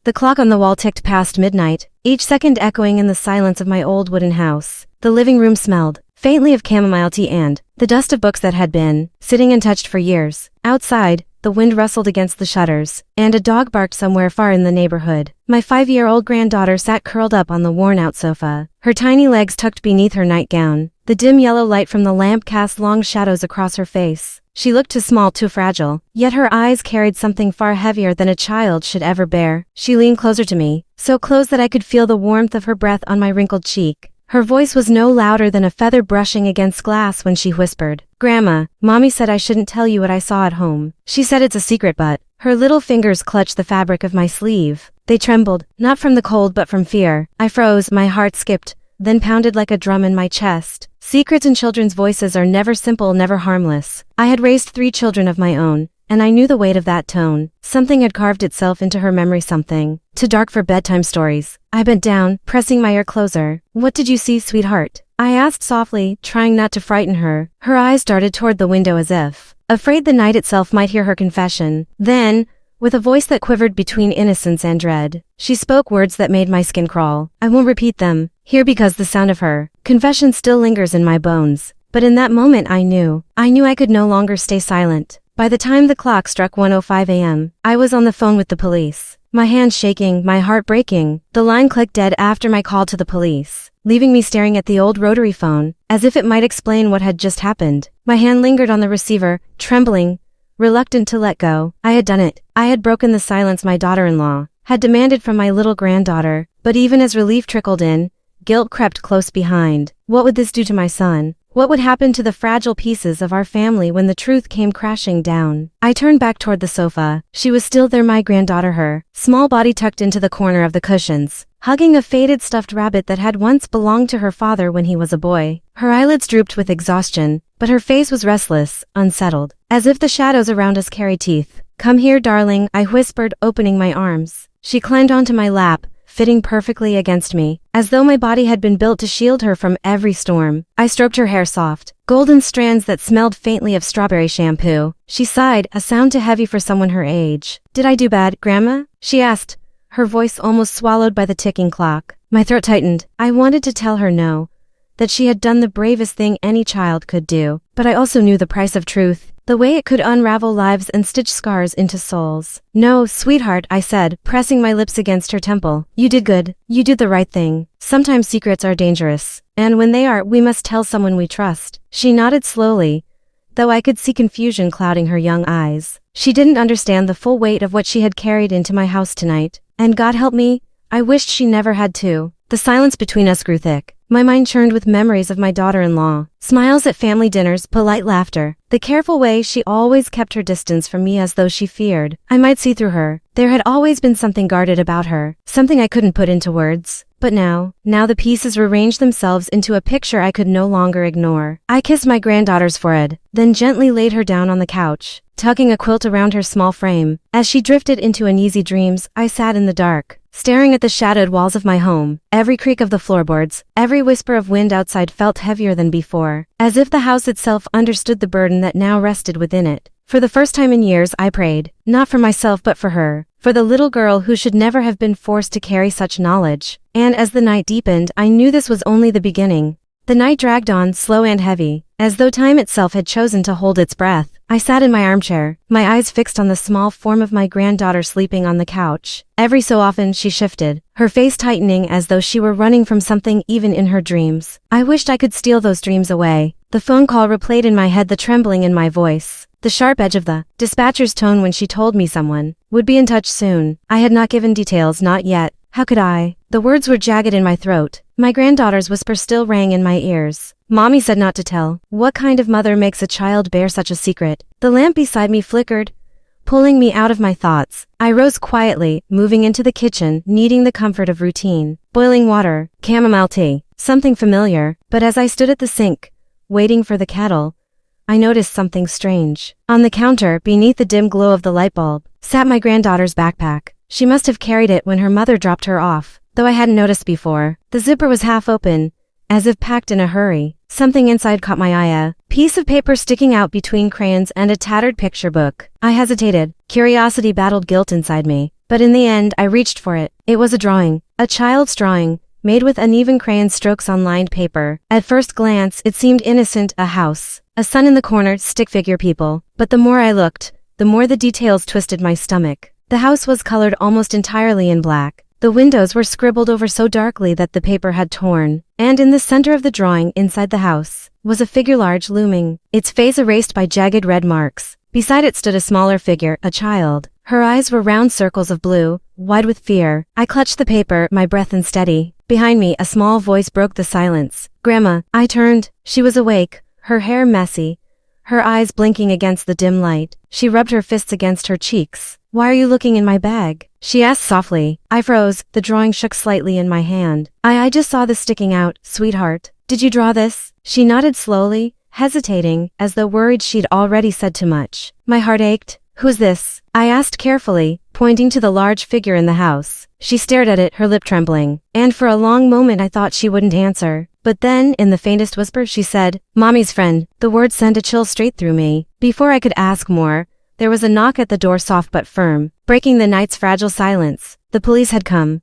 The clock on the wall ticked past midnight, each second echoing in the silence of my old wooden house. The living room smelled faintly of chamomile tea and the dust of books that had been sitting untouched for years. Outside, the wind rustled against the shutters, and a dog barked somewhere far in the neighborhood. My 5-year-old granddaughter sat curled up on the worn-out sofa, her tiny legs tucked beneath her nightgown. The dim yellow light from the lamp cast long shadows across her face. She looked too small, too fragile, yet her eyes carried something far heavier than a child should ever bear. She leaned closer to me, so close that I could feel the warmth of her breath on my wrinkled cheek. Her voice was no louder than a feather brushing against glass when she whispered, "Grandma, Mommy said I shouldn't tell you what I saw at home. She said it's a secret, but..." Her little fingers clutched the fabric of my sleeve. They trembled, not from the cold but from fear. I froze, my heart skipped, then pounded like a drum in my chest. Secrets in children's voices are never simple, never harmless. I had raised 3 children of my own, and I knew the weight of that tone. Something had carved itself into her memory, something too dark for bedtime stories. I bent down, pressing my ear closer. "What did you see, sweetheart?" I asked softly, trying not to frighten her. Her eyes darted toward the window as if afraid the night itself might hear her confession. Then, with a voice that quivered between innocence and dread, she spoke words that made my skin crawl. I won't repeat them here because the sound of her confession still lingers in my bones. But in that moment I knew I could no longer stay silent. By the time the clock struck 1:05 a.m., I was on the phone with the police. My hands shaking, my heart breaking. The line clicked dead after my call to the police, leaving me staring at the old rotary phone, as if it might explain what had just happened. My hand lingered on the receiver, trembling, reluctant to let go. I had done it. I had broken the silence my daughter-in-law had demanded from my little granddaughter. But even as relief trickled in, guilt crept close behind. What would this do to my son? What would happen to the fragile pieces of our family when the truth came crashing down? I turned back toward the sofa. She was still there, my granddaughter, her small body tucked into the corner of the cushions, hugging a faded stuffed rabbit that had once belonged to her father when he was a boy. Her eyelids drooped with exhaustion, but her face was restless, unsettled, as if the shadows around us carried teeth. "Come here, darling," I whispered, opening my arms. She climbed onto my lap, fitting perfectly against me, as though my body had been built to shield her from every storm. I stroked her hair, soft, golden strands that smelled faintly of strawberry shampoo. She sighed, a sound too heavy for someone her age. "Did I do bad, Grandma?" she asked, her voice almost swallowed by the ticking clock. My throat tightened. I wanted to tell her no, that she had done the bravest thing any child could do, but I also knew the price of truth. The way it could unravel lives and stitch scars into souls. "No, sweetheart," I said, pressing my lips against her temple. "You did good. You did the right thing. Sometimes secrets are dangerous, and when they are, we must tell someone we trust." She nodded slowly, though I could see confusion clouding her young eyes. She didn't understand the full weight of what she had carried into my house tonight. And God help me, I wished she never had to. The silence between us grew thick. My mind churned with memories of my daughter-in-law, smiles at family dinners, polite laughter, the careful way she always kept her distance from me as though she feared I might see through her. There had always been something guarded about her, something I couldn't put into words. But now the pieces rearranged themselves into a picture I could no longer ignore. I kissed my granddaughter's forehead, then gently laid her down on the couch, tucking a quilt around her small frame. As she drifted into uneasy dreams, I sat in the dark, staring at the shadowed walls of my home. Every creak of the floorboards, every whisper of wind outside felt heavier than before, as if the house itself understood the burden that now rested within it. For the first time in years I prayed, not for myself but for her, for the little girl who should never have been forced to carry such knowledge. And as the night deepened, I knew this was only the beginning. The night dragged on, slow and heavy, as though time itself had chosen to hold its breath. I sat in my armchair, my eyes fixed on the small form of my granddaughter sleeping on the couch. Every so often she shifted, her face tightening as though she were running from something even in her dreams. I wished I could steal those dreams away. The phone call replayed in my head, the trembling in my voice, the sharp edge of the dispatcher's tone when she told me someone would be in touch soon. I had not given details, not yet. How could I? The words were jagged in my throat. My granddaughter's whisper still rang in my ears. "Mommy said not to tell." What kind of mother makes a child bear such a secret? The lamp beside me flickered, pulling me out of my thoughts. I rose quietly, moving into the kitchen, needing the comfort of routine. Boiling water, chamomile tea, something familiar. But as I stood at the sink, waiting for the kettle, I noticed something strange. On the counter, beneath the dim glow of the light bulb, sat my granddaughter's backpack. She must have carried it when her mother dropped her off, though I hadn't noticed before. The zipper was half open, as if packed in a hurry. Something inside caught my eye, a piece of paper sticking out between crayons and a tattered picture book. I hesitated. Curiosity battled guilt inside me. but in the end I reached for it. It was a drawing. A child's drawing, made with uneven crayon strokes on lined paper. At first glance, it seemed innocent, a house, a sun in the corner, stick figure people. But the more I looked, the more the details twisted my stomach. The house was colored almost entirely in black. The windows were scribbled over so darkly that the paper had torn. And in the center of the drawing, inside the house, was a figure large looming, its face erased by jagged red marks. Beside it stood a smaller figure, a child. Her eyes were round circles of blue, wide with fear. I clutched the paper, my breath unsteady. Behind me, a small voice broke the silence. "Grandma." I turned. She was awake, her hair messy, her eyes blinking against the dim light. She rubbed her fists against her cheeks. "Why are you looking in my bag?" she asked softly. I froze. The drawing shook slightly in my hand. I just saw this sticking out, sweetheart. Did you draw this?" She nodded slowly, hesitating, as though worried she'd already said too much. My heart ached. "Who's this?" I asked carefully, pointing to the large figure in the house. She stared at it, her lip trembling, and for a long moment I thought she wouldn't answer. But then, in the faintest whisper, she said, "Mommy's friend." The words sent a chill straight through me. Before I could ask more, there was a knock at the door, soft but firm, breaking the night's fragile silence. The police had come.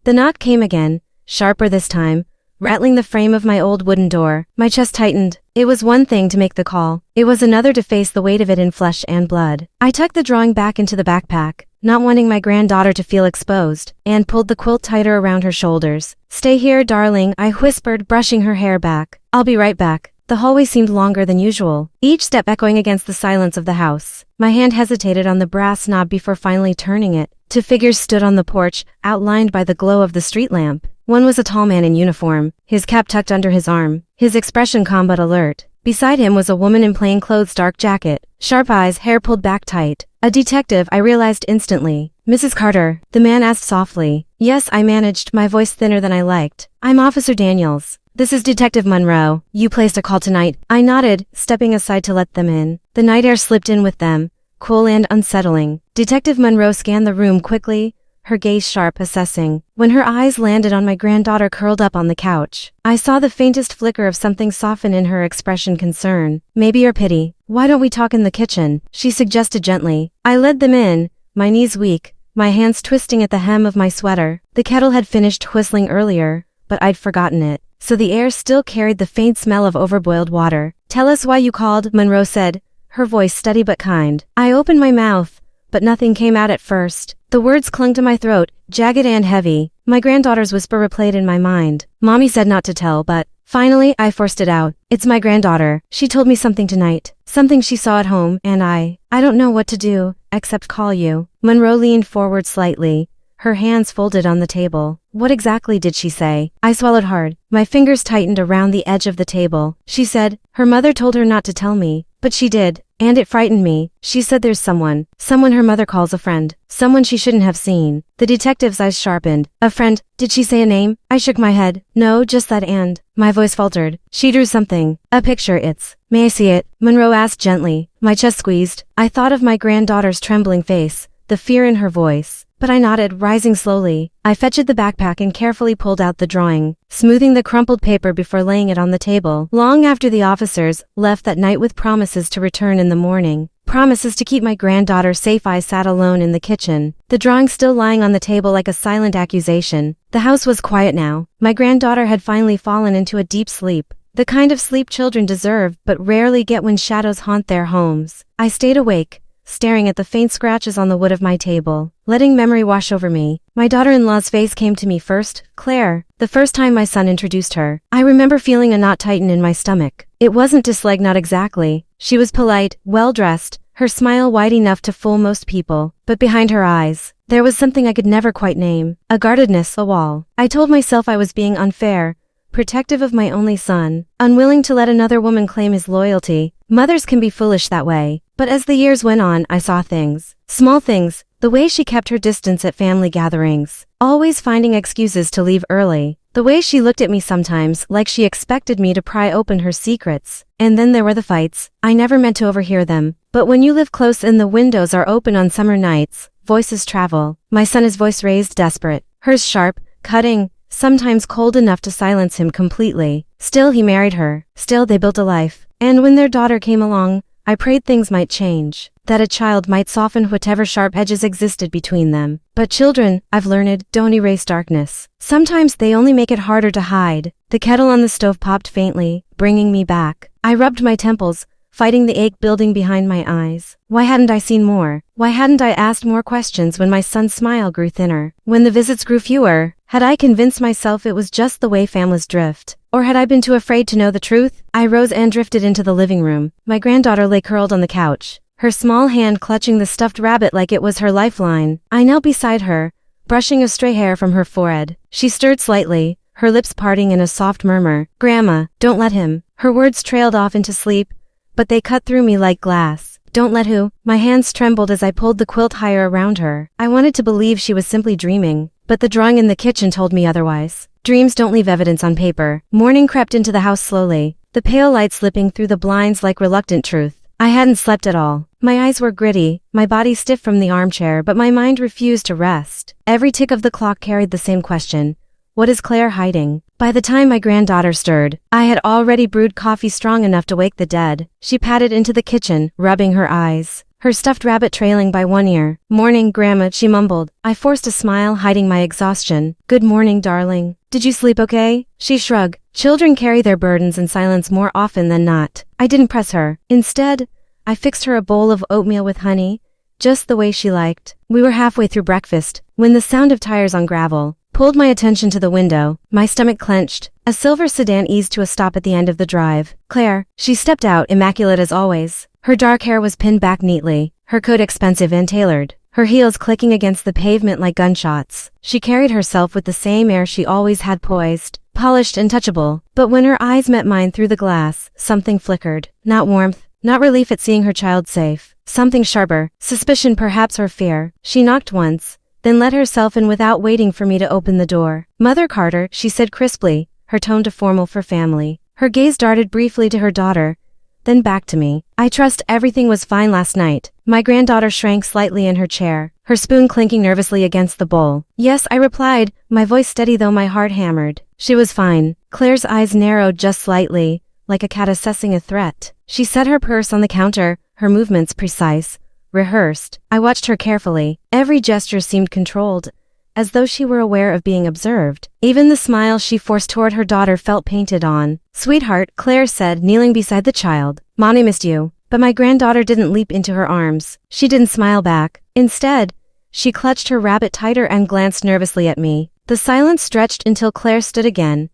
The knock came again, sharper this time, rattling the frame of my old wooden door. My chest tightened. It was one thing to make the call. It was another to face the weight of it in flesh and blood. I tucked the drawing back into the backpack, not wanting my granddaughter to feel exposed, and pulled the quilt tighter around her shoulders. "Stay here, darling," I whispered, brushing her hair back. "I'll be right back." The hallway seemed longer than usual, each step echoing against the silence of the house. My hand hesitated on the brass knob before finally turning it. Two figures stood on the porch, outlined by the glow of the street lamp. One was a tall man in uniform, his cap tucked under his arm, his expression calm but alert. Beside him was a woman in plain clothes, dark jacket, sharp eyes, hair pulled back tight. A detective, I realized instantly. "Mrs. Carter," the man asked softly. "Yes," I managed, my voice thinner than I liked. "I'm Officer Daniels. This is Detective Monroe. You placed a call tonight." I nodded, stepping aside to let them in. The night air slipped in with them, cool and unsettling. Detective Monroe scanned the room quickly, her gaze sharp, assessing. When her eyes landed on my granddaughter curled up on the couch, I saw the faintest flicker of something soften in her expression, concern, maybe or pity. "Why don't we talk in the kitchen?" she suggested gently. I led them in, my knees weak, my hands twisting at the hem of my sweater. The kettle had finished whistling earlier, but I'd forgotten it, so the air still carried the faint smell of overboiled water. "Tell us why you called," Monroe said, her voice steady but kind. I opened my mouth, but nothing came out at first. The words clung to my throat, jagged and heavy. My granddaughter's whisper replayed in my mind. "Mommy said not to tell, but..." Finally, I forced it out. "It's my granddaughter. She told me something tonight. Something she saw at home, and I don't know what to do, except call you." Monroe leaned forward slightly, her hands folded on the table. "What exactly did she say?" I swallowed hard. My fingers tightened around the edge of the table. "She said her mother told her not to tell me, but she did. And it frightened me. She said there's someone her mother calls a friend, someone she shouldn't have seen." The detective's eyes sharpened. "A friend? Did she say a name?" I shook my head. "No, just that, and..." My voice faltered. "She drew something. A picture, it's..." "May I see it?" Monroe asked gently. My chest squeezed. I thought of my granddaughter's trembling face, the fear in her voice. But I nodded, rising slowly. I fetched the backpack and carefully pulled out the drawing, smoothing the crumpled paper before laying it on the table. Long after the officers left that night with promises to return in the morning, promises to keep my granddaughter safe, I sat alone in the kitchen, the drawing still lying on the table like a silent accusation. The house was quiet now. My granddaughter had finally fallen into a deep sleep, the kind of sleep children deserve but rarely get when shadows haunt their homes. I stayed awake, staring at the faint scratches on the wood of my table, letting memory wash over me. My daughter-in-law's face came to me first, Claire, the first time my son introduced her. I remember feeling a knot tighten in my stomach. It wasn't dislike, not exactly. She was polite, well-dressed, her smile wide enough to fool most people, but behind her eyes, there was something I could never quite name, a guardedness, a wall. I told myself I was being unfair, protective of my only son, unwilling to let another woman claim his loyalty. Mothers can be foolish that way. But as the years went on, I saw things. Small things. The way she kept her distance at family gatherings, always finding excuses to leave early. The way she looked at me sometimes like she expected me to pry open her secrets. And then there were the fights. I never meant to overhear them. But when you live close and the windows are open on summer nights, voices travel. My son's voice raised, desperate. Hers sharp, cutting, sometimes cold enough to silence him completely. Still he married her. Still they built a life. And when their daughter came along, I prayed things might change, that a child might soften whatever sharp edges existed between them. But children, I've learned, don't erase darkness. Sometimes they only make it harder to hide. The kettle on the stove popped faintly, bringing me back. I rubbed my temples, fighting the ache building behind my eyes. Why hadn't I seen more? Why hadn't I asked more questions when my son's smile grew thinner? When the visits grew fewer, had I convinced myself it was just the way families drift? Or had I been too afraid to know the truth? I rose and drifted into the living room. My granddaughter lay curled on the couch, her small hand clutching the stuffed rabbit like it was her lifeline. I knelt beside her, brushing a stray hair from her forehead. She stirred slightly, her lips parting in a soft murmur. "Grandma, don't let him." Her words trailed off into sleep, but they cut through me like glass. "Don't let who?" My hands trembled as I pulled the quilt higher around her. I wanted to believe she was simply dreaming, but the drawing in the kitchen told me otherwise. Dreams don't leave evidence on paper. Morning crept into the house slowly, the pale light slipping through the blinds like reluctant truth. I hadn't slept at all. My eyes were gritty, my body stiff from the armchair, but my mind refused to rest. Every tick of the clock carried the same question. What is Claire hiding? By the time my granddaughter stirred, I had already brewed coffee strong enough to wake the dead. She padded into the kitchen, rubbing her eyes, her stuffed rabbit trailing by one ear. "Morning, Grandma," she mumbled. I forced a smile, hiding my exhaustion. "Good morning, darling. Did you sleep okay?" She shrugged. Children carry their burdens in silence more often than not. I didn't press her. Instead, I fixed her a bowl of oatmeal with honey, just the way she liked. We were halfway through breakfast, when the sound of tires on gravel pulled my attention to the window. My stomach clenched. A silver sedan eased to a stop at the end of the drive. "Claire." She stepped out, immaculate as always. Her dark hair was pinned back neatly, her coat expensive and tailored, her heels clicking against the pavement like gunshots. She carried herself with the same air she always had, poised, polished and touchable. But when her eyes met mine through the glass, something flickered. Not warmth, not relief at seeing her child safe. Something sharper, suspicion perhaps, or fear. She knocked once, then let herself in without waiting for me to open the door. "Mother Carter," she said crisply, her tone too formal for family. Her gaze darted briefly to her daughter, then back to me. "I trust everything was fine last night." My granddaughter shrank slightly in her chair, her spoon clinking nervously against the bowl. "Yes," I replied, my voice steady though my heart hammered. She was fine. Claire's eyes narrowed just slightly, like a cat assessing a threat. She set her purse on the counter, her movements precise, rehearsed. I watched her carefully. Every gesture seemed controlled, as though she were aware of being observed. Even the smile she forced toward her daughter felt painted on. "Sweetheart," Claire said, kneeling beside the child. "Mommy missed you." But my granddaughter didn't leap into her arms. She didn't smile back. Instead, she clutched her rabbit tighter and glanced nervously at me. The silence stretched until Claire stood again,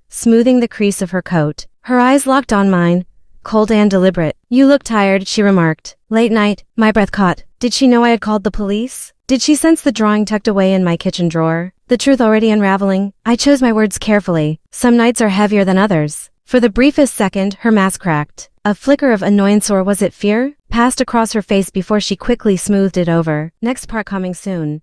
smoothing the crease of her coat. Her eyes locked on mine, cold and deliberate. "You look tired," she remarked. "Late night." My breath caught. Did she know I had called the police? Did she sense the drawing tucked away in my kitchen drawer? The truth already unraveling? I chose my words carefully. Some nights are heavier than others. For the briefest second, her mask cracked. A flicker of annoyance, or was it fear, passed across her face before she quickly smoothed it over. Next part coming soon.